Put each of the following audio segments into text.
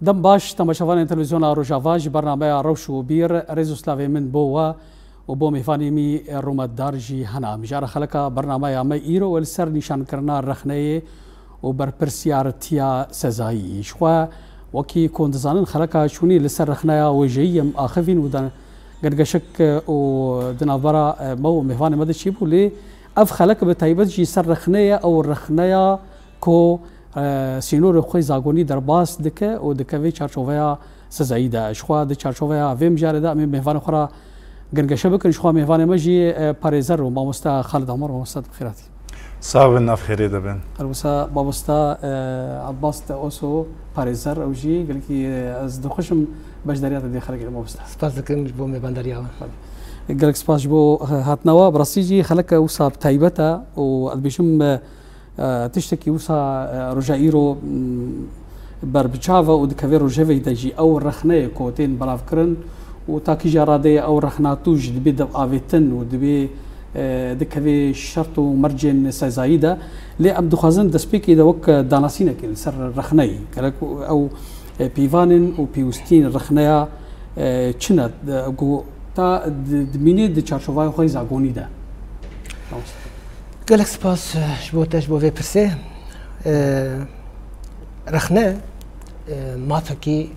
دم باش تماشاوان تلفزیون روجاواج برنامه روش و بیر رزو سلاوی من بوا و بو میفانی می رومت دارجی هنا مجار خلقا برنامه یا می ایرو والسر نشان کرنا رخنه و برپرسیارتیا سزایی شوا وکی کندزانن خلقا شونی لسر رخنه و جیم آخفین و دن گرگشک و دنابرا مو میفانی مده چی بولی اف خلق به تایبت جی سر رخنه او رخنه کو سینور خوی زاگونی در باس دکه و دکه وی چارچوبه سزایی ده شخوا د چارچوبه ویم جاره ده میوان خورا گنگشه بکن شخوا میوان مجی پاریزر و مامستا خالد عمر مامستا بخیراتی صعب الناف خیری ده بین البته مامستا عباس اوسو پاریزر او جی گل کی از دخشم باش دریات دی خلق مامستا سپاس دکم بو میوان دریا گلک سپاس بو هاتنوا براسیجی خلق اوسا تایبتا و البشم تشتكي وسا رجائيرو بربچاوا و دكافي رجوي دجي او رخنه كوتين بلافكرن و تاكي جارادي او رخناتوج دبي دب افيتن و دبي دكافي شرط مرجن سزايدا لي عبد خازن دسبيكي دوك داناسينا كل سر رخني او بيفانن و بيوستين رخنيا چنا جو تا دميني د چارچوبای خوي زاگوني ده قالك سباس شبو في برسي رخنة ما فكي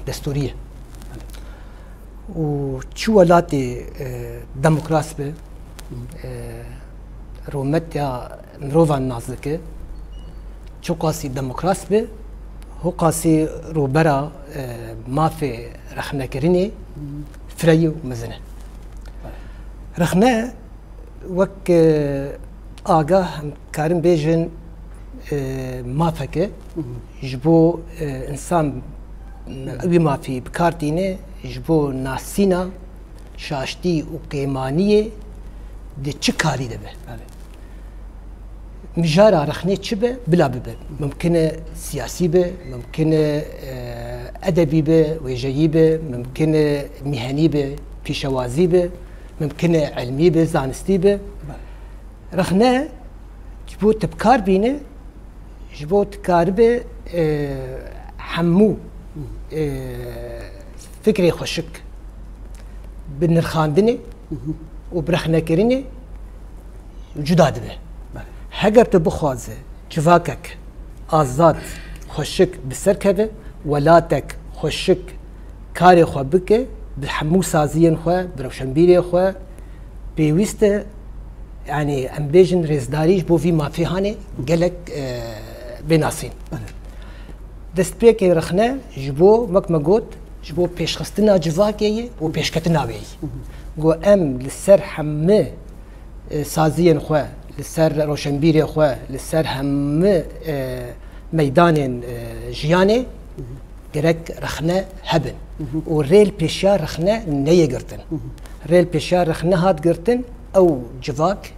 دستورية وشو ولاتي ديمقراس به رومتيا مروفا نازكه شو قاسي ديمقراس به هو قاسي روبرا ما في رخنة كريني فريو مزنه رخنة وك آگاه کارم بیجن ما فکه جبو انسان اوی ما فی بکارتینه جبو ناسینا شاشتی و قیمانیه ده چه کاری ده به مجارا رخنه چه به بلا به ممکنه سیاسی به ممکنه ادبی به ویژه‌ای به ممکنه مهنی به پیشوازی به ممکنه علمی به زانستی به رخنه جبو تبكار بينه جبو تكار به حمو فكري خوشك بالنرخاندنه وبرخنه كرينه جداد به هجر تبخوازه جواكك آزاد خوشك بسركبه ولاتك خوشك كاري خو بك بالحمو سازين خو بروشنبيري خو بيويسته يعني امبيجن ريزداريج بو في ما في هاني قالك بناسين دست بيك رخنا جبو مك مقود جبو بيش خستنا جواكي و بيش كتنا بي جو ام للسر حمه سازين خو للسر روشنبيري خو للسر هم ميدان جياني قالك رخنا هبن والريل بيشا رخنا نيه قرتن ريل بيشا رخنا هاد قرتن او جواك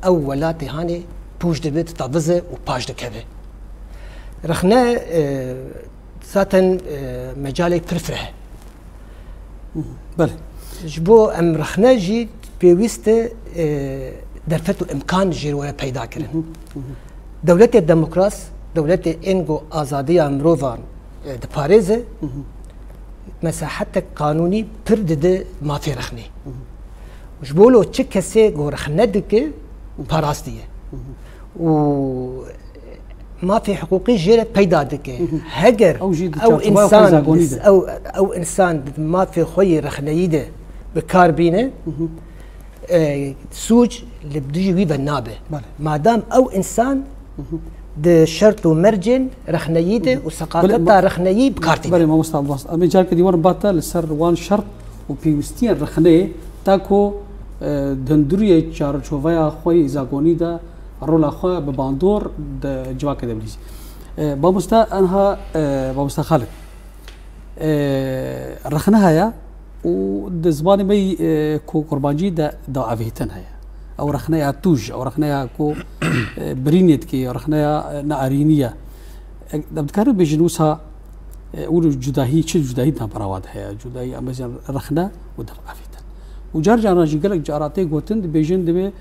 او ولاتي هاني بوش دبت طابزه وباش دكبه رخنا ساتن مجالي فرفره بله جبو ام رخنا جي بيويسته درفتو امكان جير ولا پیدا كرن دولة الديمقراس دولة انجو ازادية مروفان د باريزه مساحتك قانوني پردده ما في رخني جبولو چه کسی گو رخنه دکه پاراستیه و ما في حقوقي جيرة پیدا دکه هگر او انسان ما في خوي رخنه ده بکار بینه سوج اللي بدوجي وي بنابه ما دام او انسان ده شرط ومرجن رخنيده وثقافتها رخنيه بكارتي بله ما مستعباس امي جارك ديوان باتا لسر وان شرط وبيوستين رخنيه تاكو دندوري چارچوبه خوي زاگوني دا رولا خو به باندور د جواك دبليز بامستا انها بامستا خالد رخنها يا و د زبان مي كو قربانجي دا افيتن هيا او رخنيا توج او رخنيا كو برينيت كي رخنيا نارينيه دبكار بجنوسها ولو جداهي تشي جداهي نبراواد هيا جداهي امازن رخنا ودف افيتن وجارجا راجي قالك جاراتي قوتن بيجن دبي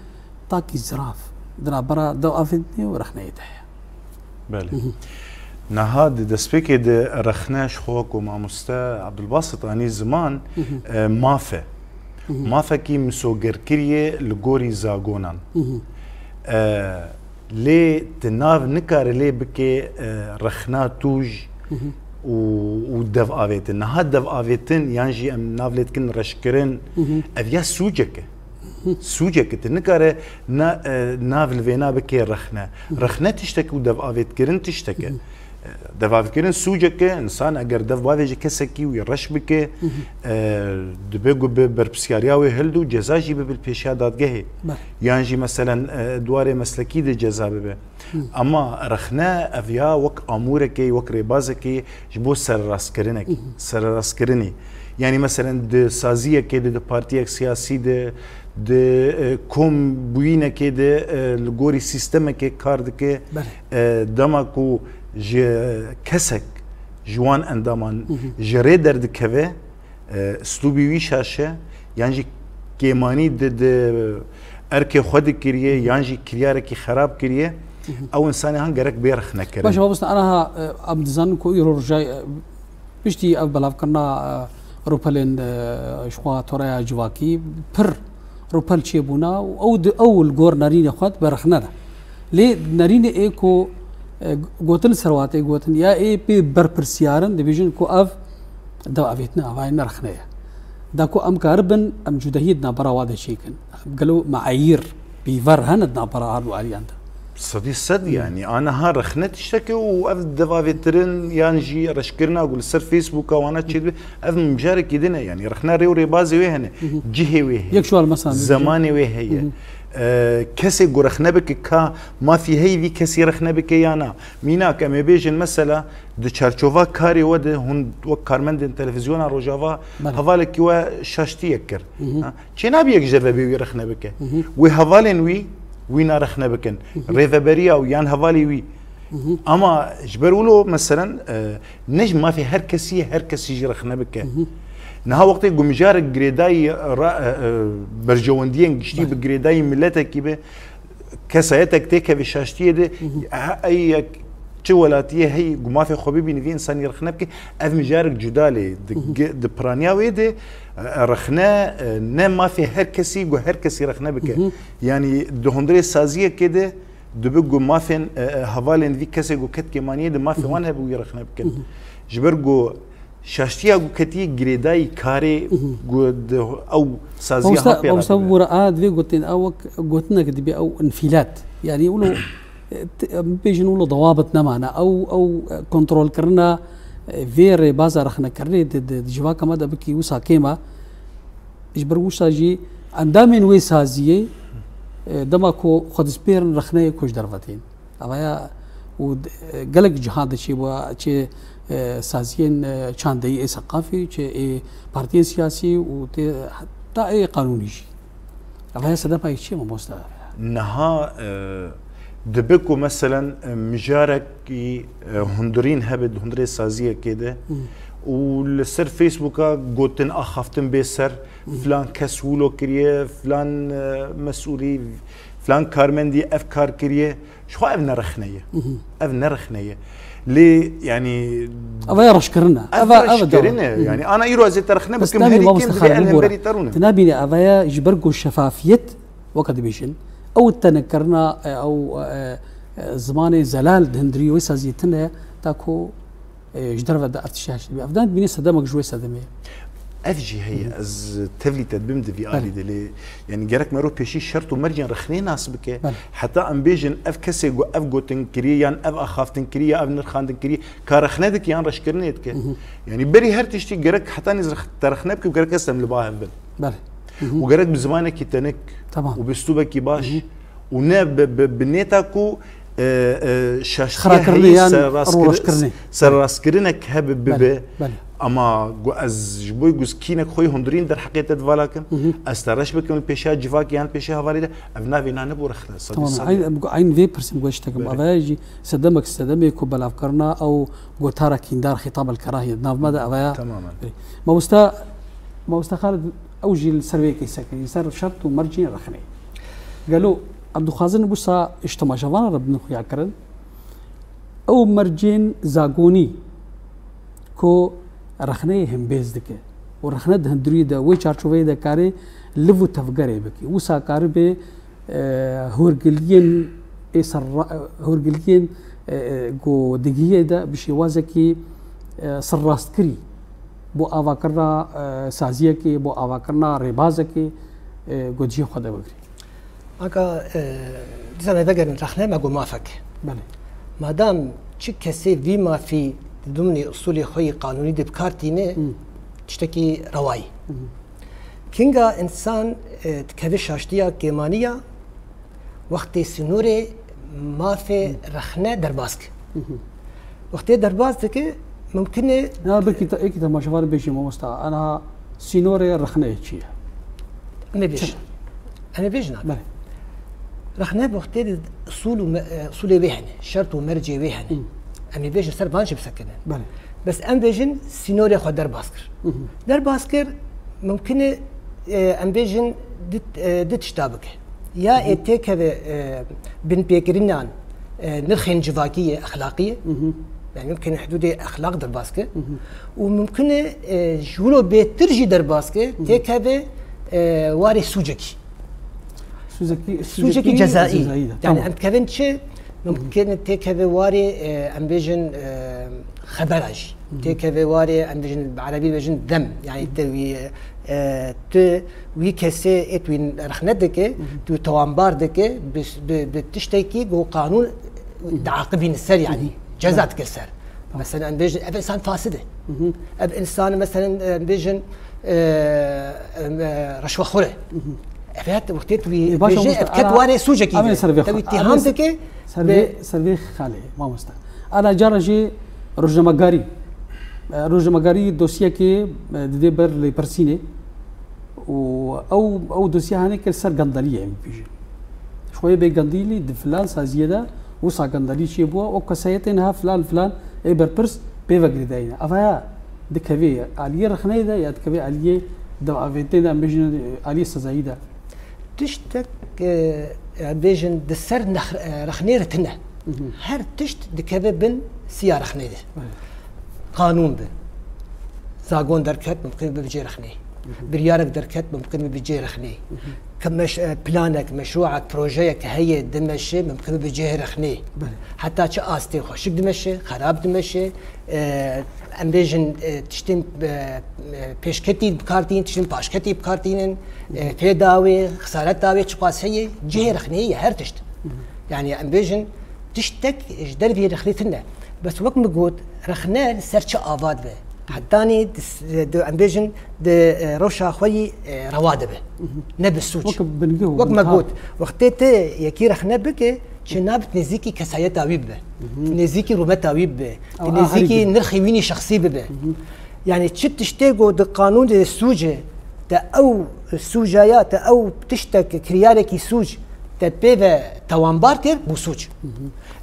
طاقي زراف درا برا دو افيتني ورخنيا هيا بله نهاد دسبيكي د رخناش خوك ومع مستا عبد الباسط اني زمان مافا كي مسوغر كريه لغوري زاغونان لي تناف نكار لي بكي رخنا توج ودف افيتن نهاد دف افيتن يانجي ام نافلت كن رشكرن افيا سوجك تنكار نافل فينا بكي رخنا تشتكي ودف افيت كرن تشتكي دفاع فكرين سوجك انسان اگر دفاع فيجي كسكي ويرش بك دبيغو بربسيارياوي هلدو جزا جيبه بالبيشيا دادگه يعني مثلا دوار مسلكي دي جزا به اما رخنا افيا وك امورك وك ربازك جبو سر راس كرني يعني مثلا د سازيه كده د بارتي سياسي د كوم بوينه كده الجوري سيستم كي كارد كي دماكو كسك جوان اندامان جري درد كوي اسلوبي وي شاشه يعني كيماني د اركي خود كريه يعني كرياركي خراب كريه او انسان هان غرك بيرخ نكر باش بس انا ابد زن كو يرو رجاي بشتي ابلاف كنا روبلين شخوا توريا جواكي بر روبل تشيبونا او اول غور نارين خد برخنا لي نارين ايكو قوتن سرواتي قوتن يا اي بي بربرسيارن ديفيجن كو اف دو افيتنا هاي نرخنيه داكو ام كاربن ام جدهيدنا برا وادا شيكن قالوا معايير بيفر هندنا برا هارو عليان صد يعني انا ها رخنت اشتكي واف دفافيترن يعني جي رشكرنا اقول سر فيسبوك وانا تشيد اف مجارك يدنا يعني رخنا ريو ريبازي وهنا جهه وهي يكشوال مثلا زماني وهي كسي رخنا بك كا ما في هي كسي رخنا بك يانا ميناك ام بيجن مثلا د تشارچوفا كاري ود هون وكارمند تلفزيون روجافا هفالك و شاشتي يكر چنا بيك جربي رخنا بك و هفالن وينا رخنا بكن ريفابريا ويان هفالي وي اما جبرولو مثلا نجم ما في هر كسي يجي رخنا بك نها وقت قمجار جريداي برجواندين جشتي بجريداي ملتك كيبه كسايتك تيكا في شاشتيه دي اي تشولاتيه هي قما في خبيبي نفي انسان يرخنا بك اف مجارك جدالي د برانياوي دي رخنا نم ما في هر كسي رخنا بك يعني دهندري سازيه كده دبقو ما في هفالين في كسي جو كت كمانيه د ما في وانا بو يرخنا بك جبرجو شاشتيا كتي جريداي كاري او سازيه هابي او صور اد في قلتين او قلتنا كدبي او انفلات يعني يقولوا بيجي نقولوا ضوابط نمانا او كنترول كرنا فيري بازار رخنا كرني جواكا ماذا بكي وسا كيما اجبر وسا جي اندامين وي سازيه دماكو خد سبيرن رخنا كوش درفتين اما قالك جهاد شي و سازين چاندي ثقافي چه بارتي سياسي و حتى اي قانوني شي اما سدا باي شي مستوى نها دبكو مثلا مجارك هندرين هبد هندري سازيه كده والسر فيسبوكا قوتن اخفتن بسر فلان كسولو كريه فلان مسؤولي فلان كارمندي افكار كريه شو افنا رخنيه ليه يعني افا يرشكرنا افا يعني انا يرو ازي ترخنا بكم هري كيم بالانبري ترونا تنابيني افا يجبركو الشفافيت وقد بيشن او تنكرنا او زماني زلال دهندري وسازيتنا تاكو جدرفه دا ارتشاش افدان بيني صدمك جوي صدمه افجي هي از تفلي تدبم دفي الي دلي يعني جرك مرو بيشي شرط ومرجن رخني ناس بك حتى ام بيجن اف كسي جو اف جوتن كريان اف اخافتن كريا اف نرخاندن كري كارخنادك يان رشكرنيتك يعني بري هرتشتي جرك حتى نزرخ ترخنبك وجرك اسلم لباهم بل وجرك بزمانك يتنك طبعا وباسلوبك باش وناب بنيتاكو شاشتي سراسكرنك هب بب اما از جبوي جوز كينك خوي هندرين در حقيقه فالاكم استرش بكم البيشا جفاك يعني بيشا هفاليدا افنا فينا نبو رخنا طبعا عين في برسم قوشتكم افاجي صدمك صدمك بالافكارنا او قوتارا كيندار خطاب الكراهيه ناف ماذا افايا تماما ما وستا خالد اوجي السروي كيسكن يسر شرط ومرجين رخني قالوا عبد الخازن بوسا اجتماع شفان ربنا خويا كرن او مرجين زاغوني كو رخنه هم بيز دكه ورخنه هندري دا وي چارچوي دا كاري لفو تفغري بكي وسا كار به هورگلين اسر هورگلين جو دغيه دا بشي وازكي سراست كري بو آوا کرنا سازیه کی بو آوا کرنا ربازه کی گوجی خدا بگری آقا دیزانه بگرن رخنه ما موافق بله مادام چی کسی وی ما فی ضمن اصول خوی قانونی دب کارتینه تشتکی روایی کینگا انسان تکوی شاشتیا گمانیا وقتی سنور ما فی رخنه درباسک وقتی درباز دکه ممكن انا بكي اكيد تماشفار بيشي موستا انا سينوري رخنه شيء انا بيجنا رخنه بوقتي اصول وهن شرط ومرجع وهن انا بيجي سر بانش بسكنه بس ام بيجن سينوري خو در باسكر ممكن ام بيجن دت شتابك يا اتيك بن بيكرينان نرخين جواكيه اخلاقيه يعني ممكن حدود اخلاق در باسكه وممكن جولو بترجي در باسكه تكبه واري سوجكي جزائي يعني ام كفن شيء ممكن تكبه واري ام بيجن خبرج تكبه واري ام بيجن بالعربي بيجن ذم يعني توي وي كسي اتوين رخندك تو توامبار دك بتشتكي جو قانون تعاقبين السر يعني جزاء تكسر مثلا بيجن اب انسان فاسده اب انسان مثلا بيجن رشوه خوره افات وقتت بيجي افكت واري سوجك تو اتهام دك سربي خالي ما مستع انا جارجي رجمغاري دوسيه كي ديبر لي برسيني او دوسيه هاني كسر قندليه يعني بيجي شويه بقنديلي دفلان سازيده وصا قندلي شي بوا او كسيتنها فلان اي بربرس بيفغري داينا افا دكفي علي رخنيده يا دكفي علي دو افيتنا مجن علي سزايده تشتك بيجن دسر رخنيرتنا هر تشت دكفي بن سياره رخنيده قانون به زاغون دركت ممكن بيجي رخني بريارك دركت ممكن بيجي رخني كمش بلانك مشروعك بروجيك هي دمشي ممكن بيجي رخني حتى تش استي خوشك دمشي خراب دمشي ام بيجن تشتم بيشكتي بكارتين تشتم باشكتي بكارتين في داوي خساره داوي تشقاس هي جي رخني هر تشت يعني ام بيجن تشتك دربي رخنيتنا بس وقت مقود رخنا سرچ آباد به حتاني ام بيجن روشا خوي رواد به نبسوچ وقت مقود وقت يكي رخنا بك شناب نزيكي كسايت اويب به نزيكي رومت اويب به نزيكي نرخي ويني شخصي به يعني تشتيغو د قانون السوجه تا او السوجايات او تشتك كريالكي سوج تبيبه توانبارتر بوسوج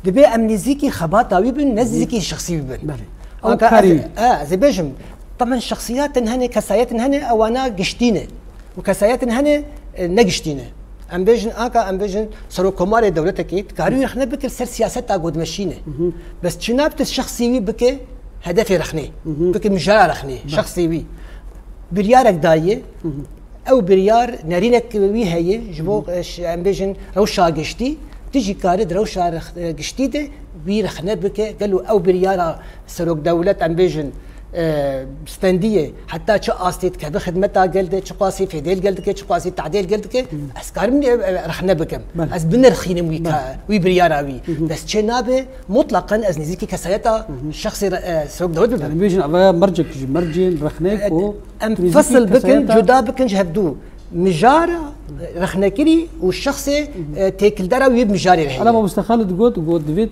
دبي امنيزيكي خبات اوي بن نزيكي شخصي بن او كاري زي بيجم طبعا شخصيات هن كسايات هن او انا قشتينه وكسايات هن نقشتينه ام بيجن ام بيجن سرو كمار دولتك كاري رخنا بك سر سياسه قد مشينه بس جنابت الشخصي بك هدفي رخني بك مجال رخني شخصي بي بريارك دايه او بريار نارينك وي هي جبو ام بيجن روشا قشتي تجي كارد روشا قشتي ده بيرخنا بك قالوا او بريارة سروق دولة ام بيجن ستانديه حتى تش استيت كبخدمتها قلت تش قاسي في ديل قلت تش قاسي تعديل قلت اسكار من رخنا بكم از بنرخين وي بريارة وي بس تشنابه مطلقا از نزيكي كسايتا شخصي سروق دولة يعني بيجن مرجين رخنيك و فصل بكن جدا بكن جهدو مجارة رخنكري والشخص تيكل درا ويب مجاري رهي انا ما مستخالد قد دفيت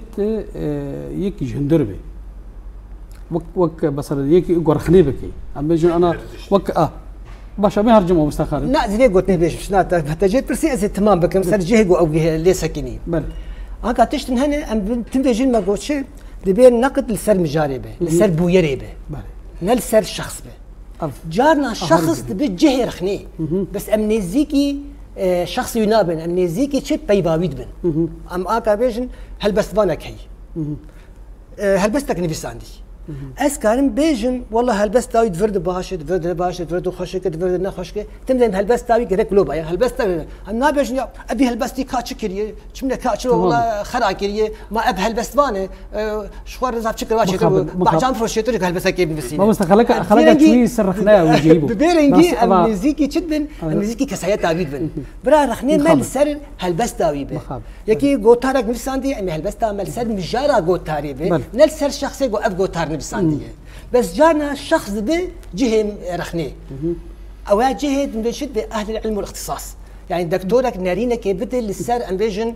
يك جندربي وك مثلا يك رخني بكي عم بيجون انا وك باشا ما هرجموا مستخالد لا زي قلت بيش شنو تجيت برسي از تمام بكم سر جهق او لي سكني بل انا تشتن هنا ام تنبيجين ما قلت شيء دبين نقد لسر مجاري به لسر بويري به نل سر شخص به جارنا شخص بجه رخني بس امنيزيكي شخص ينابن امنيزيكي تشب بيباويد بن ام اكا بيجن هل بس بانك هي هلبستك نفساندي اس كارم بيجم والله هلبست تاوي تفرد باش تفرد خوشك تفرد نخوشك تمدن هلبست تاوي كذا كلوبا يا هلبست انا بيجم ابي هلبستي كاتش كريه شمنا كاتش والله خرا كريه ما اب هلبست بانه شوار رزاب شكل واجه بعجان فروشيتر هلبست كيف بسينا ما خلك شوي سرخنا وجيبه ببيرنجي الميوزيكي تشدن الميوزيكي كسايات تاوي بن برا رخنين مال سر هلبست تاوي به يكي غوتارك نفساندي ام هلبست مال سر مجارا غوتاري به نل سر شخصي جو اب غوتار بساندية بس جانا الشخص به جهة رخنة أو جهة بنشد بأهل العلم والاختصاص يعني دكتورك نارينك بدل لسر أمبيجن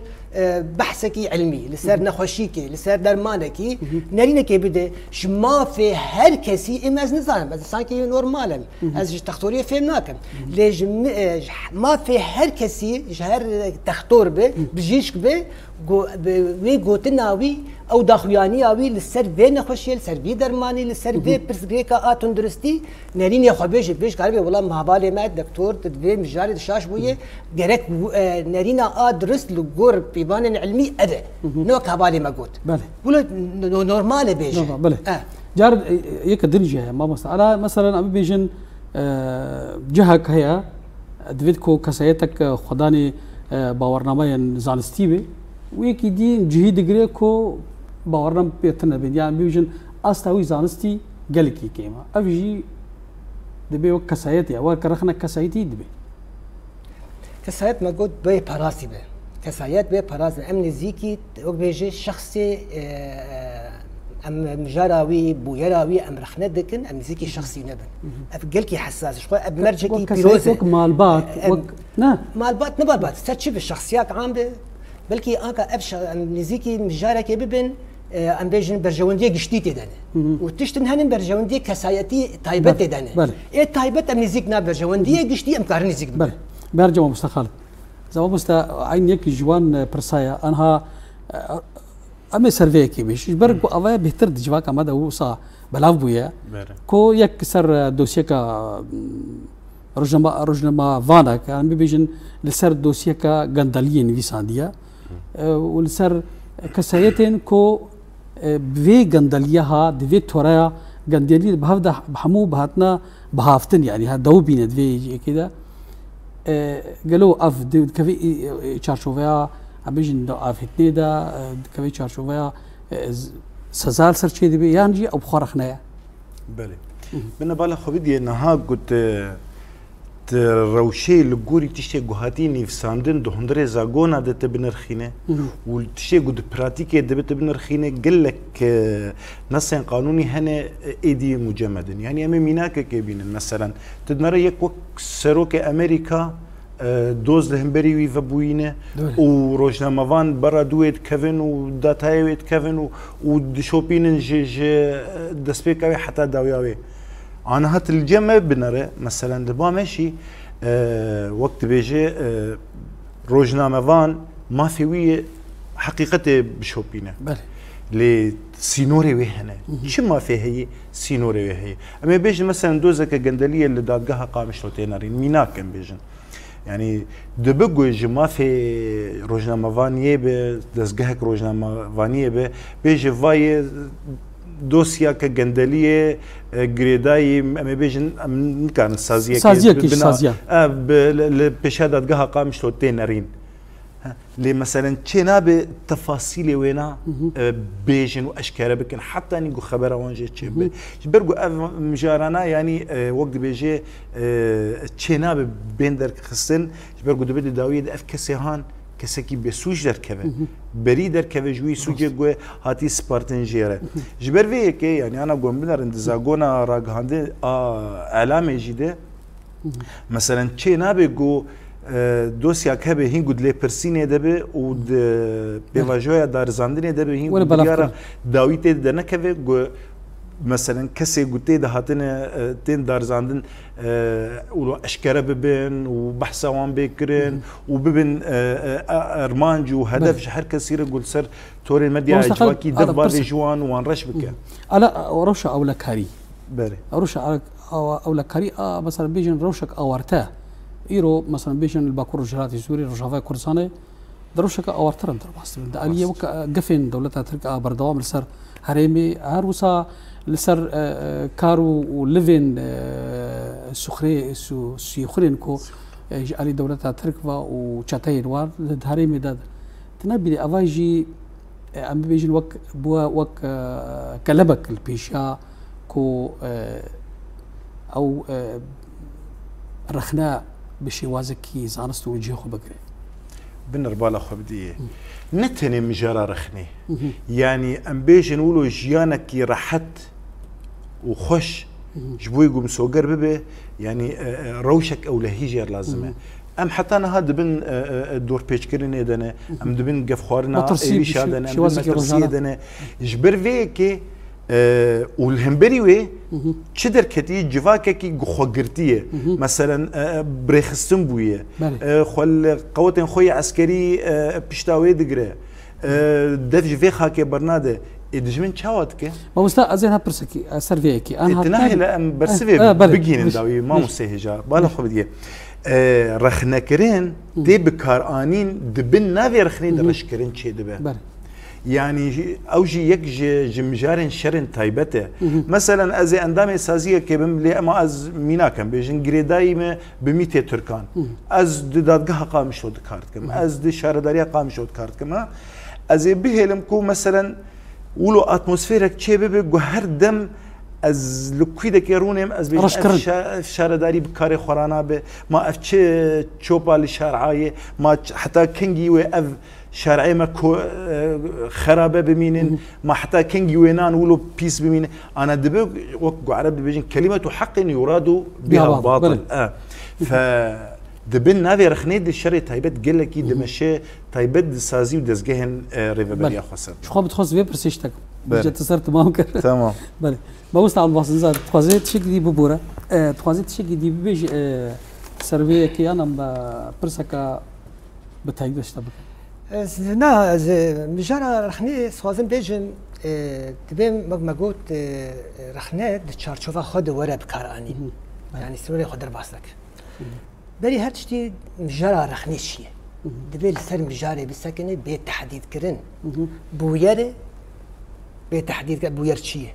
بحثك علمي لسر نخوشيك لسر درمانك نارينك بدل شما في هر كسي إما از نظام بس سانكي نورمالا از تختورية فهمناكم ليش ما في هر كسي هر تختور به بجيشك به وي قوتناوي او داخلياني اوي لسر بين خوشي لسر بي درماني لسر بي برسبريكا اتون درستي نارين يا خبيش بيش قالبي والله ما بالي ما دكتور تدوي مجاري شاش بويه جرك نارينا ادرس لغور بيبان علمي ادا نو كبالي ما قلت بله نورمال بيج بله جار يك درجه ما مساله مثلا ابي بيجن جهك هي ادفيدكو كسيتك خداني باورنامه زانستيبي ويكي دي جهيد غريكو باورنام بيتنا بين يعني بيجن استاوي زانستي قالكي كيما افجي دبي وكسايتي او كرخنا كسايتي دبي كسايت ما قلت بي براسي به كسايت بي براسي امن زيكي بيجي شخصي ام مجراوي بويراوي ام رخنا دكن ام زيكي شخصي نبن قالكي حساس شوي اب مرجكي بيروزه مالبات نعم مالبات نبالبات تشوف الشخصيات عامله بلكي اكا ابشر نزيكي مجارك ببن ام بيجن برجونديه قشتيتي دانه وتشتن هنن برجونديه كسايتي تايبتي دانه ايه تايبت ام نزيكنا برجونديه قشتي ام كارن نزيك بله برجع مستخال زعما مستا عين يك جوان برسايا انها ام سيرفيكي بيش برغو اوا بهتر دجواك ما ده وصا بلاف بويا كو يكسر دوسيكا رجنما فانا كان بيجن لسر دوسيكا غندالين فيسانديا ولسر كسايتين كو بفي غنداليها دفي تورا غندالي بهفدا بحمو بهاتنا بهافتن يعني ها دو بين دفي كده قالوا اف كفي تشارشوفيا ابيجن دو افتني دا كفي تشارشوفيا سزال سرچي دبي يانجي او بخورخنا بله من بالا خو بدي نها قلت روشي لغوري تشتي غهاتي نفساندن دو هندري زاغونا دت بنرخينه وتشتي قد براتيكي دبت بنرخينه قال لك نص قانوني هنا ايدي مجمدا يعني امي ميناك كيبين مثلا تدمر يك سروك امريكا دوز لهمبري وي فبوينه وروجنا مافان برا دويت كيفن وداتايويت كيفن ودشوبين جي دسبيكاوي حتى داوياوي انا هات الجمع بنره مثلا دبا ماشي وقت بيجي روجنا مافان ما في وي حقيقته بشوبينه بله لي سينوري وي هنا شو ما في هي سينوري وي هي اما بيجي مثلا دوزك جندليه اللي دادقها قامش روتينرين ميناك كان بيجن يعني دبقوا ما في روجنا مافانيه بدزقهك روجنا مافانيه بيجي فاي دوسيا كجندليه جريداي ام بيجن كان سازيه بشهادات قها قامش لوتينرين لي مثلا تشينا بتفاصيل وينا بيجن واشكال بكن حتى نيجو خبره وانجي تشبه برغو مجارانا يعني وقت بيجي تشينا بيندر خصن برغو دبي داويد اف كسيهان كسكي بسوج دركبه بري دركبه جوي سوجي جو هاتي سبارتنجيره جبر في كي يعني انا قوم بنر اندزاغونا راغاندي اعلام جديده مثلا تشينا بيجو دوسيا كبه هين قد لي برسينه دبه و بيواجويا دارزاندنه دبه هين بيارا داويت دنا كبه مثلا كسي قلتي ده هاتنا تين دارزاندن ولو اشكره ببن وبحثا وان بكرن وببن ارمانج وهدف شحر كثير يقول سر توري المديا اجواكي دبا جوان وان رش بك على روشه او لكاري باري روشه او لكاري مثلا بيجن روشك اورتا ايرو مثلا بيجن الباكور الجراتي سوري رجافا كورسانه دروشك أورترن درباس من دالية وك قفين دولتها ترك بردوام لسر هرمي هروسا لسر كارو وليفين سخري سيخرين كو علي دولتها تركوا وشاتين وار هرمي داد تنبي أواجي أم بيجي وك بوا وك كلبك البيشا كو أو رخنا بشي وازكي زانست وجهه بقري بنربالا خبديه نتني مجارة رخني يعني ام بيجي نقولوا جيانك راحت وخش جبوي قوم سوقر ببه يعني روشك او لهيجر لازمه ام حتى انا هاد بن الدور بيج كريني دنا ام دبن قف خوارنا اي شادنا ام دنا جبر فيكي والهمبري تشدر كتي جواكي خوغرتيه مثلا بريخستن بويه خل قوتن خوي عسكري بيشتاوي دغري دفج في خاكي برناده ادجمن تشاوتك ما مست ازين برسكي سيرفيكي انا تناهي لا برسفي بجين داوي ما مستهجا بالا خبديه رخنا كرين دي بكارانين دبن نافي رخنين درشكرين تشي دبه يعني اوجي يك جمجارن شرن تايبته مثلا از اندام سازيه كبم لي ما از مينا كم بيجن جريداي ب 100 تركان از دادگاه قامش ود كارتكم از د شارداريه قامش ود كارتكم از بهلم كو مثلا ولو اتموسفيرك تشبه بهر دم از لکویده که رونیم از بیشتر شارداری بکاری خورانا به ما افچه چوبال شارعایه ما حتی کنگی و اف شارعی ما خرابه بمینن ما حتی کنگی و نان ولو پیس بمینن انا دبه وقت عرب بيجين كلمه حق يراد بها باطل ف دبن نافي رخنيد الشري تايبت قال لك دمشي تايبت سازي ودزجهن ريفبريا خسر شو خاب تخص في برسيشتك جت صرت ما ممكن تمام بله ما وصل الباص زاد تخازيت شك دي ببوره تخازيت شك دي بيج سيرفي كي انا برسكا بتايدش تبع نا مجرى رخني سوازن بيجن تبين ما قلت رخنه تشارشوفا خد ورا بكاراني يعني سوري خد رباسك بري هرتشتي مجرى رخني شيء دبي سر مجاري بسكنه بيت تحديد كرن بويره بيت تحديد بوير شيء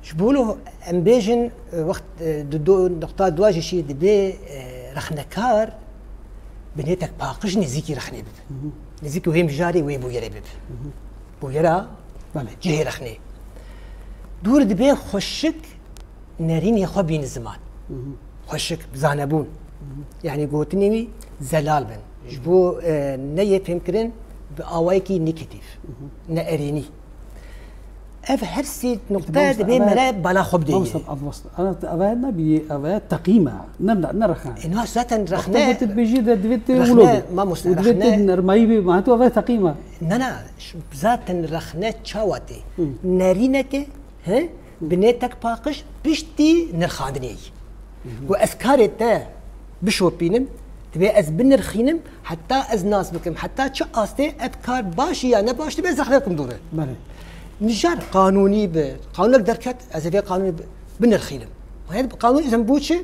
شبولو ام بيجن وقت دو نقطه دواجي شيء دبي رخنكار بنيتك باقش نزيكي رخني بب نزيكي وهي مجاري وهي بويره بب بويره جهه رخني دور دبي خشك نارين يخو بين الزمان خشك زانبون يعني قوتني زلال بن جبو نيه فهمكرن باوايكي نيجاتيف ناريني اف هرسي نقطه دبي مرا بلا خب دي انا ابعدنا بابعاد تقييمه نرخنا انه ذاتا رخنا بيجي دفيت ولود ما مسترخنا نرماي معناته ابعاد تقييمه لا ذاتا رخنا تشاوتي نارينك ها بنيتك باقش بشتي نرخادني وأذكار تا بشوبينم تبي از بنرخينم حتى از ناس بكم حتى شو أستي أذكار باشي يا نباش تبي زخلكم دوره. نجار قانوني قانونك دركت از في قانوني بنرخينم وهذا قانون إذا بوتشي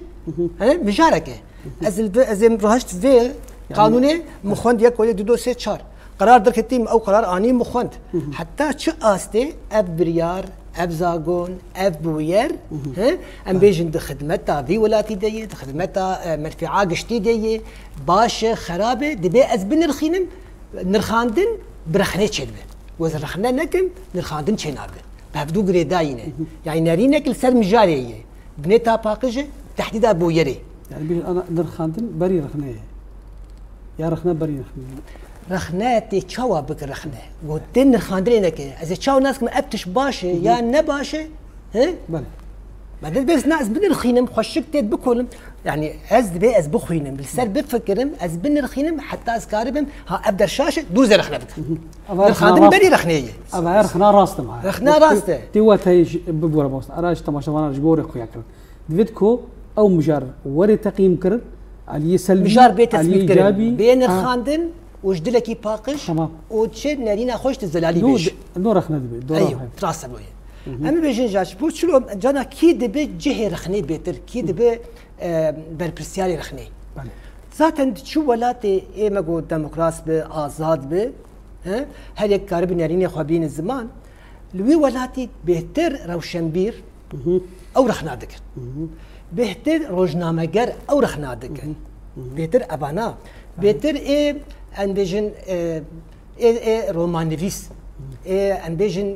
ها مجارك از رهشت في قانوني مخوند يك ولا دو سه چار قرار دركتيم أو قرار آني مخوند حتى شو أستي أبريار ابزاغون ابوير ها ام بيجن خدمتها في ولاتي دي خدمتها مرفعه قشتي دي باش خرابه دبي از بنرخينم نرخاندن برخنه تشلبه وز رخنا نكم نرخاندن تشينابه بهبدو غريداينه يعني نارينك السر مجاريه بنيتا باقجه تحديد ابويري يعني انا نرخاندن بري رخنه يا رخنا بري رخنه رخناتي تشوا بك رخنه قلتن خاندرينك اذا تشوا ناس ما ابتش باشه يا نباشه ها بله بعدين بس ناس بنرخينم خشك تيت بكلم يعني از بي از بخوينم بالسر بفكرم از بنرخينم حتى از كاربم ها ابدا الشاشه دوز رخنه بك الخادم بري رخنيه ابا رخنا راسته معاه رخنا راسته تيوا تيج ببورا بوست اراش تماشا وانا جبوري خويا كر دفيتكو او مجار وري تقييم كر علي سلبي مجار بيت ايجابي بين الخاندن وجدلكي باقش تمام وتشد نارينا خوش الزلالي بيش نور رخنا دبي ايوه تراس بوي اما بيجي جاش بو شلو جانا كي دبي جهه رخني بيتر كي دبي بربرسيالي رخني zaten çu welatê ême got demokras be azad be her yek karibin yerînê xwe bînin ziman li wî welatî bêhtir rewşenbîr ew rexna dikin bêhtir rojnameger ew rexna dikin bêhtir evana bêhtir ê em bêjin ê romanivîs ê em bêjin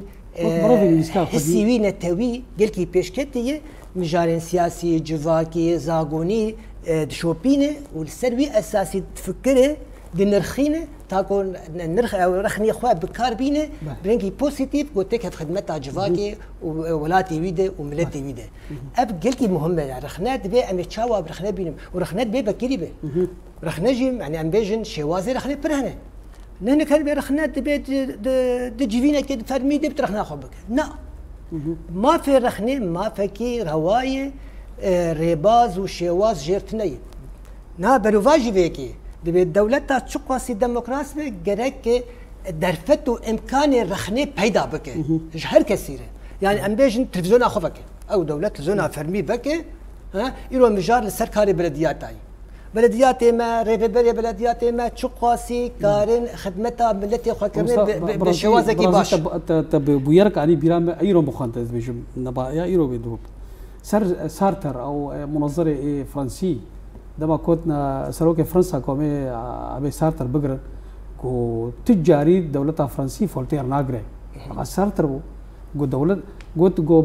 hissî wî netewî gelkî pêşketî mijarên siyasî civakî zagonî dişopîne û li ser wî esasî fikirê dinirxîne تاکو نرخ رخنی خو بکار بینه برنگی پوزیتیو گوته که خدمت عجواکی و ولاتی ویده و ملتی ویده اب گلکی مهمه رخنات به ام چاوا رخنات بینم و رخنات به بکری به رخنجیم یعنی ام بیجن شوازی رخنات پرهنه نه کار به رخنات به د جیوینه که فرمی ده بترخنا خو بک نه ما في رخنه ما فکی روای ریباز و شواز جرتنی نه بروواجی وکی دبی دولت تا چقاسی دموکراسی به گرک که درفت و امکان رخنه پیدا بکه هر کسی ره یعنی ام بیشن تلویزیون آخو بکه او دولت تلویزیون فرمی بکه ها ایرو مجار لسرکاری بلدیاتای بلدیات ما ریبری بلدیات ما چقاسی کارن خدمت ملت خو کردن به شوازه کی باش تب بويرك علي بيرام ايرو مخانت بيجم نبا يا ايرو بدوب سارتر او منظره فرنسي دما كوتنا سروك فرنسا كومي ابي سارتر بقر كو تجاري دولة فرنسي فولتير ناغري سارتر جو دولة جو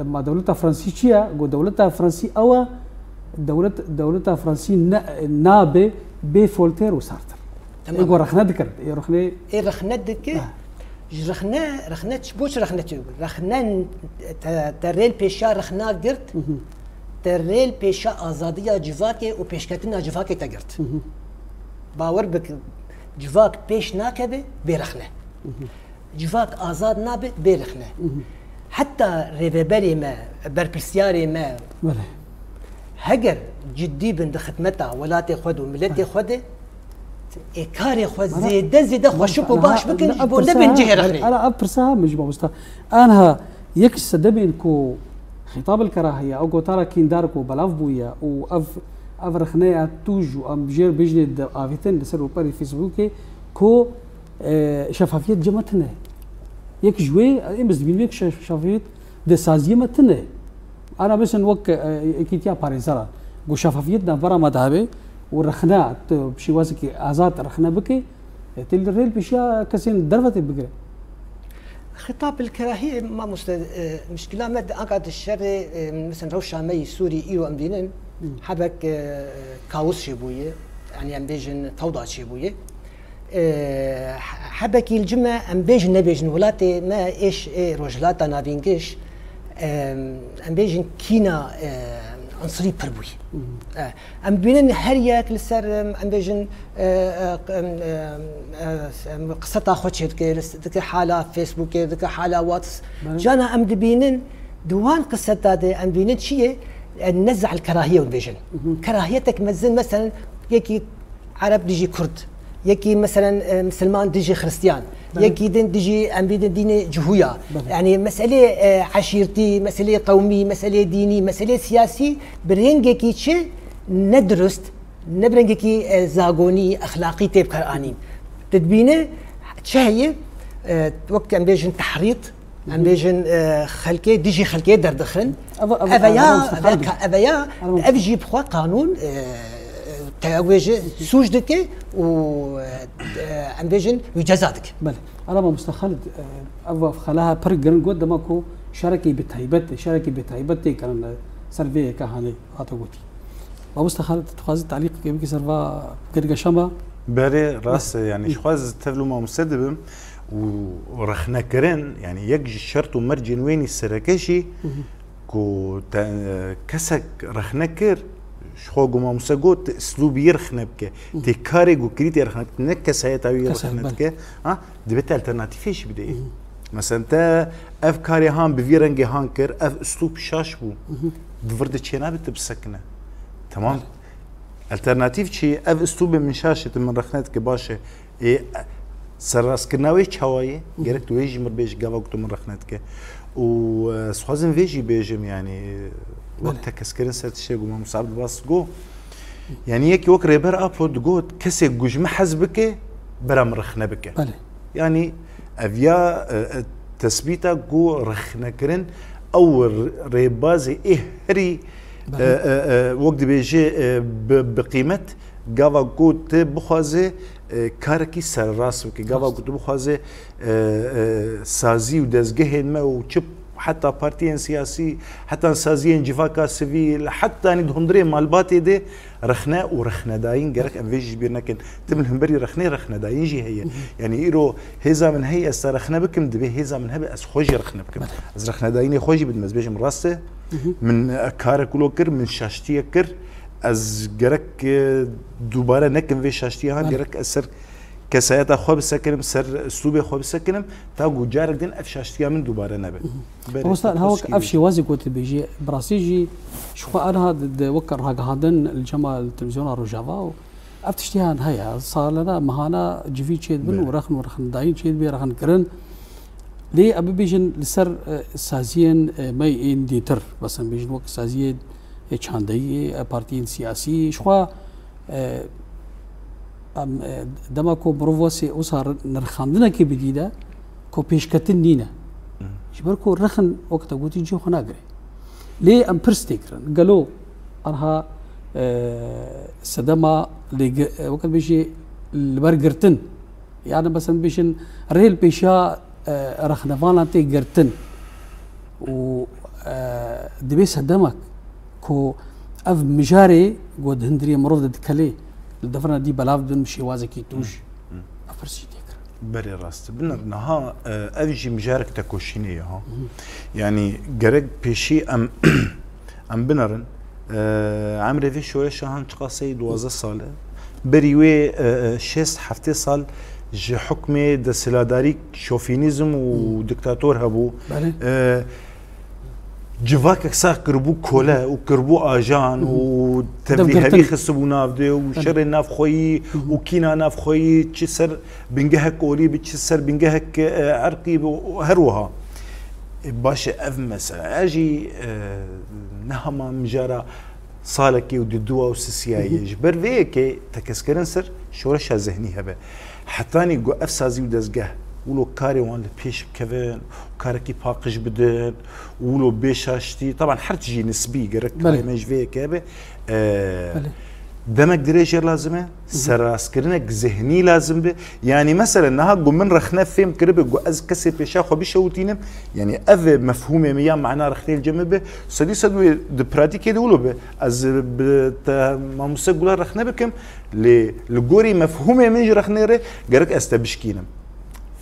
ما دولة فرنسي شيا جو دولة فرنسي او دولة فرنسي نابي بي فولتير وسارتر يقول رخنا ذكر رخنا ذكر رخنا بوش رخنا ترين بيشا رخنا قرت تريل بيشا آزادية جواكي و بيشكتنا جواكي تقرت باور بك جواك بيش ناكبه بيرخنه جواك آزاد نابه بيرخنه حتى ريفبري ما بربسياري ما هجر جدي بند خدمتها ولاتي خود وملتي خود إكاري خود زيادة خوشك وباش بكن جبون دبن جهر أنا أبرسها مجمع مستا أنا يكش دبن كو خطاب الكراهية أو قطارة كينداركو بلاف بويا و أف رخنايا توجو أم جير بيجند آفيتين لسر وباري فيسبوكي كو شفافية جمتنا يك جوي إمس بينك شفافية دسازية متنا أنا بس نوك كيتيا باريزارا جو شفافيتنا برا مذهبي ورخنا بشي واسكي آزاد رخنا بكي تل الريل بشيا كسين درفتي بكري خطاب الكراهية ما مشكلة ما أقعد الشر مثلا روش شامي سوري إيرو أمدينن حبك كاوس شبوية يعني أم بيجن فوضى شبوية حبك الجمع أم بيجن نبيجن ولاتي ما إيش رجلاتا نابينجش أم بيجن كينا عنصري بربوي أم بينن هرياك لسر أم بيجن قصة خوتشت كي حالة فيسبوك ذك حالة واتس جانا أم بينن دوان قصة هذا أم بينن شيء نزع الكراهية والبيجن كراهيتك مزن مثلا يكي عرب ديجي كرد يكي مثلا مسلمان ديجي خريستيان يكي دين ديجي أم بيدن ديني جهوية يعني مسألة عشيرتي مسألة قومي مسألة ديني مسألة سياسي برينجكي شيء ندرست نبرنجكي زاغوني أخلاقي تيب قرآنين تدبينه شهية وقت أم بيجن تحريط أم بيجن خلكي ديجي خلكي دردخن أبيا أبجي بخوا قانون تواجه سوجدك و أم بيجن وجزاتك. بله. أنا ما مستخلد أبغى خلاها برجرن قد ماكو شركي بتهيبت كان سرفيه كهاني هاتوقتي. ما مستخلد تخاز تعليق كيف سرفا قرقة شما. بري راس يعني شخاز تفلو ما مستدبم ورخنا كرن يعني يجي الشرط ومرجن وين السركشي كو كسك رخنا كر شخوغو ما مسقوت اسلوب يرخنا بك تكاري جو كريتي رخنا نكس هي تاوي رخنا بك ها دبت الترناتيفيش بدي مثلا تا افكاري هان بفيرنجي هانكر اف اسلوب شاش بو دفرد تشينا بتبسكنا تمام الترناتيف شي اف اسلوب من شاشه من رخنتك باشا اي سراس كناوي تشاوي غيرك تويجي مربيش قاوك من رخنتك و سوازن فيجي بيجم يعني وقتها كسكرين سرت شيء وما مصعب باص جو يعني يك وك ريبر ابود جوت كسي جوج محزبك برام رخنا بك بله يعني افيا تثبيتا جو رخنا كرن او ريبازي هري وقت بيجي بقيمه جافا جوت بخوازي كاركي سر راس وكي جافا جوت بخوازي سازي ودزجهن ما وشب حتى بارتيين سياسي حتى سازيين جفاكا سيفيل حتى ندهندري مالباتي دي رخنا ورخنا داين جرك انفيج بيرنا كن تملهم بري رخنا داين جي هي يعني ايرو هيزا من هي اس رخنا بكم دبي هيزا من هبه اس خوجي رخنا بكم از رخنا داين خوجي بدمزبيج مراسته من كارك ولوكر من شاشتي كر از جرك دوباره نكن في شاشتي هان جرك اسر كسایت خو بسکنم سر اسلوب خو بسکنم تا گوجار دین افشاشتیا من دوباره نبه وصل هاوك افشي وازي قلت بيجي براسيجي شو انا هذا وكر هادن الجمال التلفزيون روجافا افتشتيها هيا صار لنا مهانا جيفي تشيد بن ورخن داين تشيد بي رخن كرن لي ابي بيجن لسر سازين ماي ان ديتر بس بيجن وقت سازين چاندي بارتيين سياسي شو دما کو بروفوسي اوسار نرخاندنا كي بديده كو بيشكتن نينا جبر كو رخن وقت قوتي جو خناغري لي ام برستيكرن قالوا انها سدما لي وقت بيجي البرغرتن يعني بس بيشن ريل بيشا رخنفانا تي غرتن و دبي سدمك كو اف مجاري قد هندري مرود دكلي الدفرنا دي بلاف دون مشي وازكي توش افرسي ديكر بري راست بنها افجي مجارك تكوشيني ها يعني جرك بيشي ام بنرن عمري في شويه شهان تقاسي 12 ساله بريوي 6 هفته سال جي حكمي د سلاداري شوفينيزم وديكتاتور هبو جواك ساق قربو كولا وقربو اجان وتبلي هذي خصبو نافدي وشر ناف خوي وكينا ناف خوي تشسر بنجهك اولي بتشسر بنجهك عرقي وهروها باشا اف مثلا اجي نهما مجارة صالكي وددوا وسسياي جبر فيكي تكسكرن سر شورشها ذهني هبه حتاني جو افسازي ودزجه ولو كاري وان البيش كفن وكاركي باقش بدن ولو بيشاشتي طبعا حرتجي نسبي قرك ماج فيه كابه دمك دريجر لازمه سراسكرنك ذهني لازم به يعني مثلا نها من رخنا فيم كرب جو از كسي بيشا خو بيشوتينم يعني اف مفهومه ميا معناه رختي الجنب سدي سدوي د براتيكي دولو به از ما مسقول رخنا بكم لغوري مفهومه من رخنيره قرك استبشكينم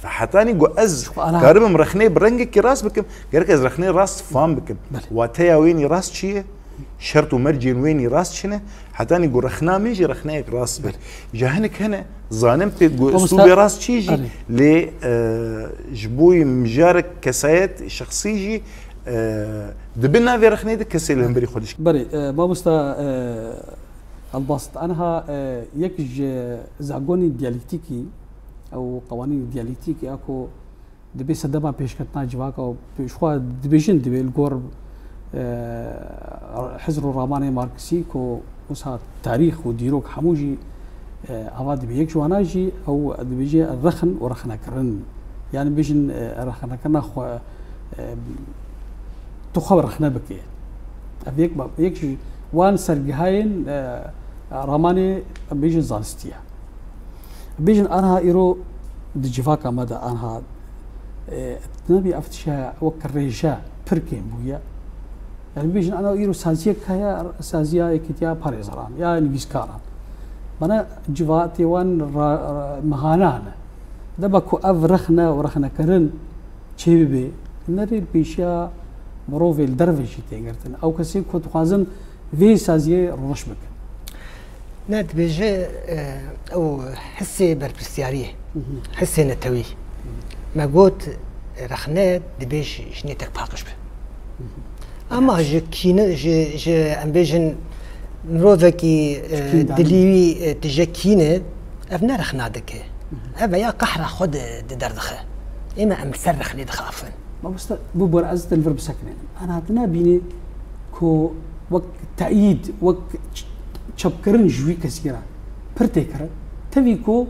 فحتاني جو از كارب مرخني برنجك راس بكم قالك از رخني راس فام بكم واتيا ويني راس شي شرط ومرجين ويني راس شنه حتاني جو رخنا ميجي رخناك راس بك جهنك هنا ظانم جو اسلوبي راس شيجي لي جبوي مجارك كسايات شخصيجي دبنا في رخني دك كسي لهم بري خدش بري ما مستا البسط انها يكج زعقوني ديالكتيكي او قوانين ديالكتيكي اكو دبي سدما بيشكتنا جواك او بيشوا دبيجن دبي الغور حزر الراماني ماركسي كو وسا تاريخ وديروك حموجي اواد بيك جواناجي او دبيجي الرخن ورخنا كرن يعني بيجن رخنا كنا خو تخبر رخنا بك ابيك بيك وان سرجهاين راماني بيجن زالستيا بيجن أنها إيرو دجفاكا مدى أنها نبي أفتشها وكريشا بركين بويا يعني بيجن أنا إيرو سازيك هيا سازيا كتيا باريزران يا نبيسكاران بنا جفاتي وان مهانانا دبكو أفرخنا ورخنا كرن شيبي نري البيشا مروفي الدرفشي تيغرتن أو كسي كنت خوازن في سازيا رشبك ناد بيجي او حسي بربستياريه حسي نتوي ما قلت رخنات دبيش شنيتك باقش به اما جي كينا جي ام بيجن مروفكي دليوي تجكينه افنا رخنا دك ابا يا قحره خد دردخه اما ام سرخ لي دخافن ما بس بوبر عزت الفرب سكنين انا بنا بيني كو وقت تأييد وقت چپکرن جوی کسی را پرته کرد تبی کو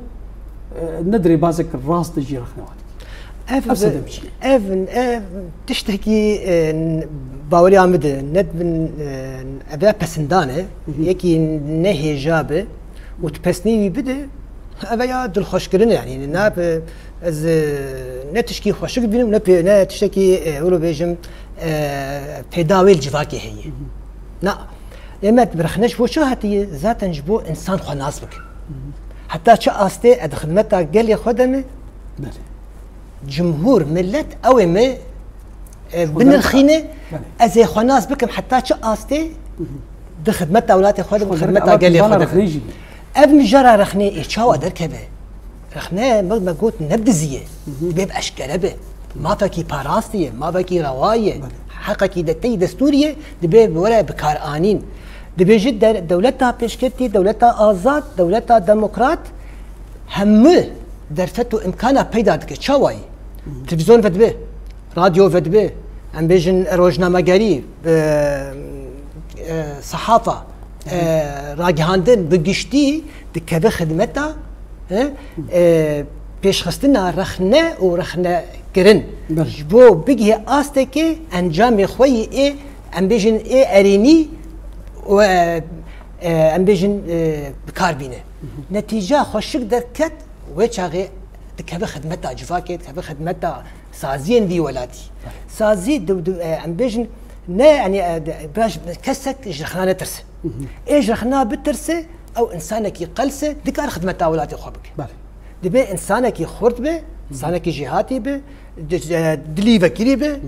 ندری بازک راست جی رخنوات اف تشتكي باوري عمد ند من ابدا بسندانه يكي نهي جابه وتبسني بده ابا دل خوشكرن يعني ناب از نتشكي خوشك بينهم نتشكي ولو بيجم تداوي الجفاكي هي لا لما تبرخناش بو شو هاتي ذاتا جبو انسان خو ناسبك حتى شو استي اد خدمتها قال لي خدمه جمهور ملت او ما بن الخينه ازي خو ناسبكم حتى شو استي بخدمتها اولادي خدمه خدمتها قال لي خدمه ابن جرى رخني اتشاو دركبه رخنا ما قلت نبدزيه بيب اشكالبه ما فكي باراستيه ما فكي روايه حقكي دتي دستوريه دبيب ولا بكار انين دبي جد دولتها بيشكتي دولتها آزاد دولتها ديمقراط هم درفتو امكانها بيدا دك شواي تلفزيون فدبه راديو فدبه ام بيجن روزنامه‌گری صحافه راگهاندن بگشتی دکه خدمتا پیشخستنا رخنه و رخنه کرن جبو بگه آسته که انجام خوی ای ام بیجن ای ارینی و ام بیجن بکار بینه نتیجه خوشک درکت و چاقه دکه خدمتا جفاکت دکه خدمتا سازین دی ولاتی سازی ام بیجن نه يعني باش كسك جرخنا ترسه ايش رخنا بترسه او انسانك يقلسه ديك خدمه تاولاتي خوبك دبي انسانك يخرط به انسانك جهاتي به دلي فكري به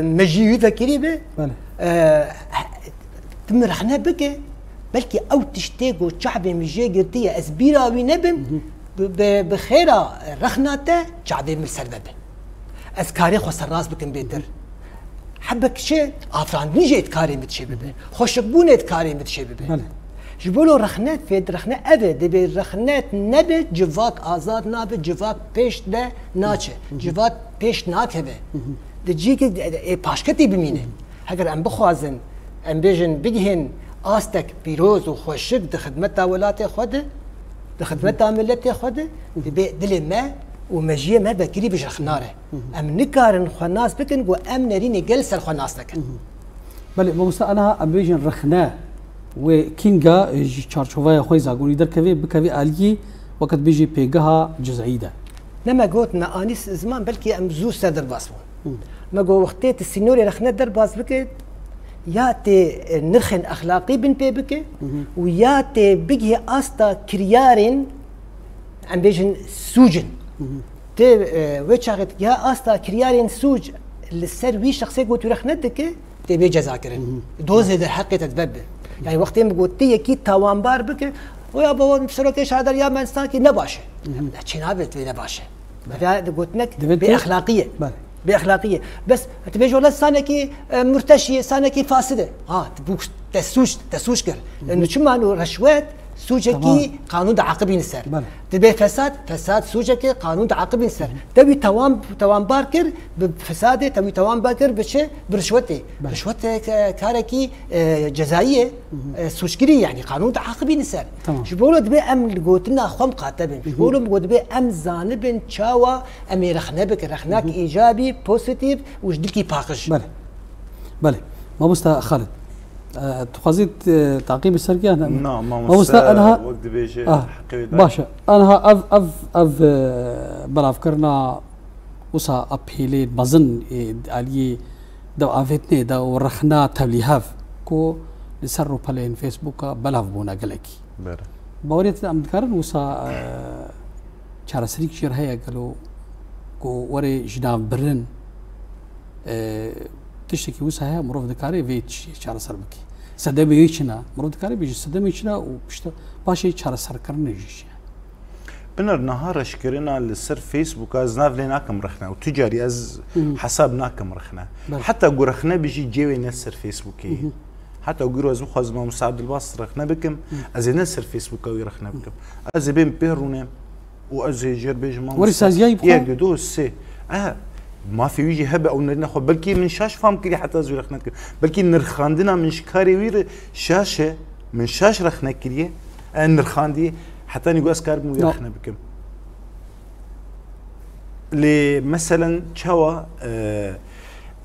مجيوي فكري به تم رخنا بك بلكي او تشتيقو شعبي مجي قرتيه اسبيرا ونبم بخيره رخناته شعبي من سببه اسكاري خو سراس بكم بيتر حبك شيء افران نيجي تكاري متشببه خوشبونه تكاري متشببه جبولو رخنات في رخنات ابد دبي رخنات نبت جواك آزاد نابت جواك پیش ده ناچه جواك پیش ناکبه دجيك پاشکتی بمینه اگر ام بخوازن ام بیجن بگهن آستك پیروز و خوشک ده خدمت ولات خود ده خدمت ملت خود دبي دل ما ومجيه ما بكري بش رخناره ام نكارن خناس بكن و ام نريني جلس الخناس لكن بله ماموستا انا ام بيجن رخنا وكينغا چارچوبای خوي زاگوني دركوي بكوي الي وقت بيجي بيغها جزعيده لما قلت ما انيس زمان بلكي ام زو صدر باسمون ما قو وقتيت السينوري رخنا در باس بك ياتي نرخن اخلاقي بن بي بك وياتي بيجي استا كريارين ام بيجن سوجن تي ويتشاغت يا استا كريارين سوج للسر وي شخصي قلت رخنتك تي بي جزاكرن دوز هذا حق تتبب يعني وقتين قلت تي كي توانبار بك ويا بابا بسرعه هذا يا ما انسان كي نباشه تشينابت بي نباشه قلت لك باخلاقيه باخلاقيه بس تبيج والله سانكي مرتشيه سانكي فاسده تبوك تسوش كر لانه شو معنى رشوات سوجكي قانون عاقبين السر تبي فساد سوجكي قانون عاقبين السر تبي توان باركر بفساده تبي توان باركر بشي برشوته رشوته كاركي جزائيه سوشكري يعني قانون عاقبين السر شو بقولوا تبي ام قوتنا خم قاتبين شو بقولوا تبي ام زانبن تشاوا ام رخنبك رخناك ايجابي بوزيتيف وجدلكي باقش بله ما بستا خالد تخزيت تعقيب السرقة نعم ما أنا وقت بيجي باشا أنا أف بلافكرنا وسا أبهيلي بزن علي دو عفتني دو رخنا تبليهاف كو لسرو بالين فيسبوك بلاف بونا قلقي باوريت أمدكارن وسا شارع سريك شير هيا قالوا كو وري جناف برن تشتكي وسها مروف دكاري فيتش شارع سربكي سدمي يشنا مروف دكاري بيجي سدمي يشنا وبشتا باشي شارع سركرن يجيش بنر نهار اشكرنا للسر فيسبوك از نافليناكم رخنا وتجاري از حسابناكم رخنا حتى قو رخنا بيجي جيوي نسر فيسبوكي حتى قو از مخوز ما مساعد الباص رخنا بكم از نسر فيسبوك او رخنا بكم از بين بيرونه واز جير بيجي ما ورسازياي بخو يقدو سي ما في ويجي هبه او ناخذ بلكي من شاش فهم كذا حتى زوي رخنتك بلكي نرخاندنا من شكاري وير شاشه من شاش رخنا كريه ان رخاندي حتى نيجو اسكار مو رخنا بكم لي مثلا تشوا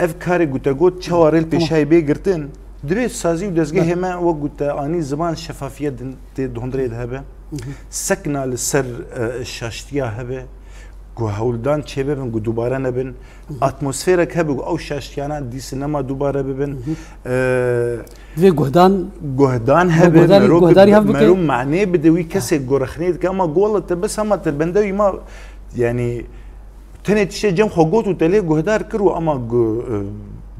افكاري قلت تشوا ريل بيشاي بيغرتن دريت سازي ودزغه ما وقلت اني زمان شفافيه دهندري هبه سكنا للسر الشاشتيا هبه گو هولدان چه ببن گو دوباره نبن اتمسفرک هبه گو او شاشتیانا دی سینما دوباره ببن في جهدان هبه مرو معنی بدوی کسی گرخنید که اما گولا بس اما تلبندوی ما يعني تنه تشي جم خوغوت وتلي جهدار كرو اما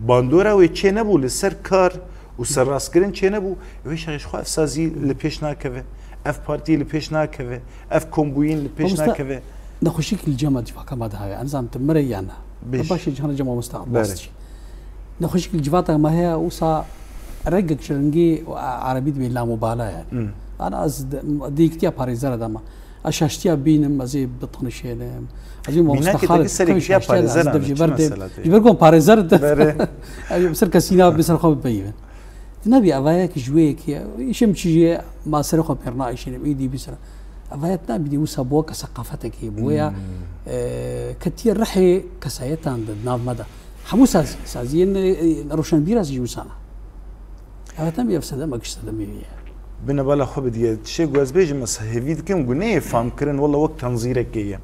باندورا و چه نبو لسر کار و سر راسکرین چه نبو ویش هیچ خو افسازی لپیش ناکوه اف پارتی لپیش ناکوه اف کومبوین لپیش ناکوه نخشيك الجامعة فاكا ما ده أنا زعمت مريانا باش جهنا جامعة مستقبل نخشيك الجوات ما هي وصا رجع شرنجي عربي بلا مبالاة يعني أنا ديكتيا باريزر دما أشاشتيا بينم زي بطنشينم أجي مستخار كيش باريزر جبركم باريزر بسر كسينا بسر خو بيبن نبي أبايك جويك يشم شيء ما سرقه برنايشين إيدي بسر أفايتنا بدي وسابوا كثقافتك بويا كتير رحي كسايتان ناف مدى حمو سازين روشن بيراز يوسانا أفايتنا بيفسد ما كشتد مية بنا بالا خو بدي شيء جواز بيجي مسهفيد كم قلنا فهم كرن والله وقت تنظيرك كيا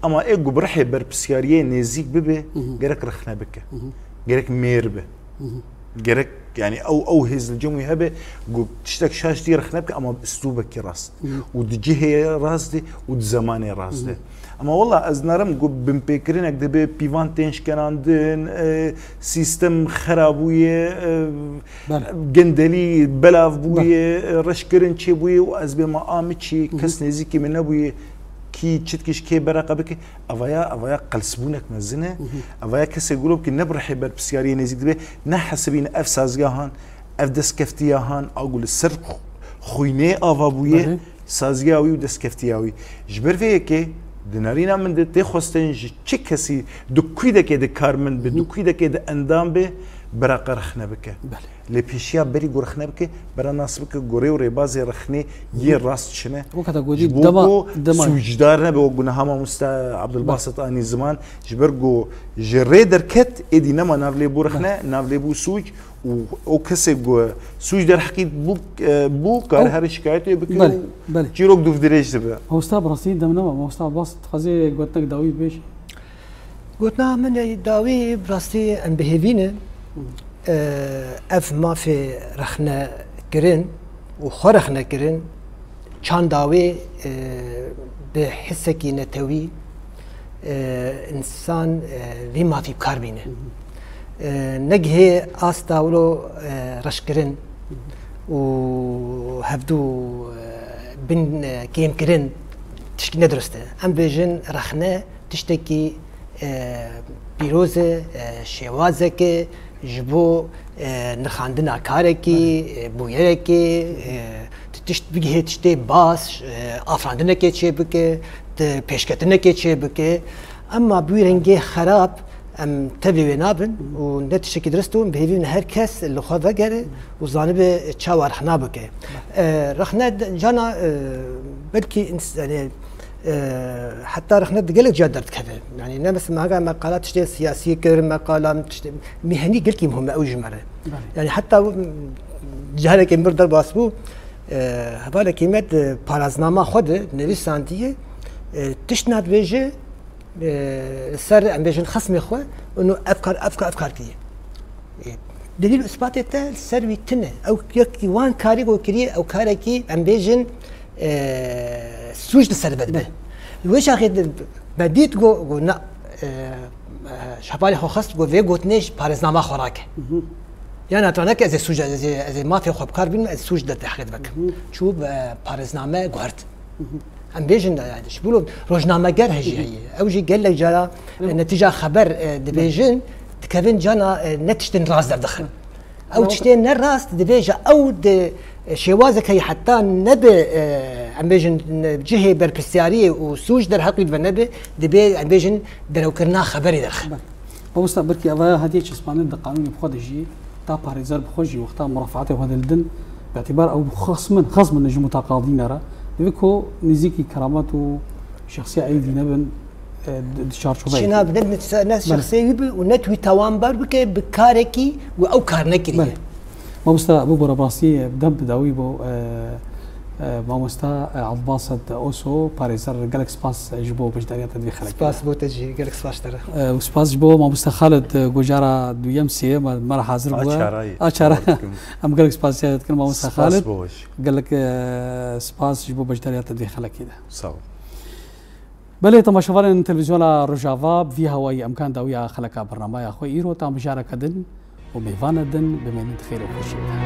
أما إيه برحي بربسيارية نزيك ببه جرك رخنا بك جرك مير به جرك يعني او هز الجموي هبه تشتك شاش دي رخنبك اما اسلوبك راس ودجيه راس دي ودزماني راس دي اما والله ازنرم بمبكرينك دبي بيفان تنش كاندن سيستم خرابويه جندلي بلاف بويه رشكرن تشي بويه وازبي ما امتشي كس نزيكي من ابويه كي تشتكيش كي براقبك افايا قلسبونك مزنه افايا كسي يقولوا كي نبرحي بالبسياريه نزيد به نحسبين اف سازغاهان اف دسكفتياهان اقول السر خويني افابويه سازغاوي ودسكفتياوي جبر فيكي دنارينا من دتي خوستن تشكسي دكويدك د كارمن بدكويدك د اندام به براق رخنه بك لي بيشيا بري غرخنه بك برا ناس بك غوري وريباز رخني ي راس شنه وقتا غودي دما سوجدارنا بوغنا هما مستا عبد الباسط اني زمان جبرغو جريدر كت ادي نما نافلي بورخنه نافلي بو سوج او كسي سوج در حقيقه بو كار هر شكايته بك جيروك دوف دريج تبع هو استاذ براسين دمنا ما استاذ باسط خزي قلت لك داوي بيش قلنا من داوي براسي ام بهيفينه اف ما في رخنا كرين وخرخنا كرين كان داوي بحسكي نتوي انسان لي ما في بكاربينه نجهي استاولو رشكرين وهبدو بن كيم كرين تشكي ندرسته ام بيجن رخنا تشتكي بيروزه شوازك جبو نخاندنا كاركي بويركي تشت بيجي تشتي باس افراندنا كي تشي بك بيشكتنا كي تشي بك اما بويرنجي خراب ام تبي نابن ونتشكي درستو بهيفين هركس اللي خو فقر وزانب تشاور رخنا بك رخنا جانا بلكي يعني حتى رخنا دقلك جادرت كذا يعني نفس ما مقالات تشتي سياسيه كثير مقالات تشتي مهني قلت مهمه او جمله يعني حتى جهلك مردر باسبو هذا كلمه بارازنامه خود نويسانديه تشناد بيجي سر ام بيجن خصم خو انه افكار كي دليل اثبات تاع سروي تنه او يكي وان كاري او كري او كاركي ام بيجن سوج السربت به ويش اخذ بديت جو نا شبالي خو خص جو في غوتنيش بارزنامه خوراك يعني اترنك از سوج از ما في خب كار بين السوج ده تحريد بك شو بارزنامه غورت ام بيجن يعني شبولو روجنامه قال هي او جي قال لك جرى نتيجه خبر دبيجن تكفين جانا نتشتن راس دخل او تشتين الراس دبيجا او شوازك هي حتى نبي امبيجن جهه بربسياريه وسوج در حقي بنبي دبي امبيجن درو كرنا خبري دخل بوستا بركي هذا هديك اسبانيا د قانون بخدجي تا باريزر بخوجي وقتها مرافعته هذا الدن باعتبار او خصم نجم متقاضين را ديكو نزيكي كرامات وشخصيه ايدي نبن شارشوفي شنا بدنا ناس شخصيه ونتوي توان بار بك بكاركي او كار نكري ما مستا ابو براسي بدم بداوي بو ما مستا عباسة اوسو باريزر جالكس باس جبو بجداريات تدوي خلق سباس بو تجي جالكس باس ترى وسباس جبو ما مستا خالد جوجارا دويم سي ما حاضر بو اشارة ام جالكس باس كان ما مستا خالد قال لك سباس جبو بجداريات تدوي خلق كده صح بله تماشاوان تلفزيون روجافا في هواي امكان داوية خلق برنامج اخوي ايرو تام مشاركة دن وميفانا دن بمن خير وخير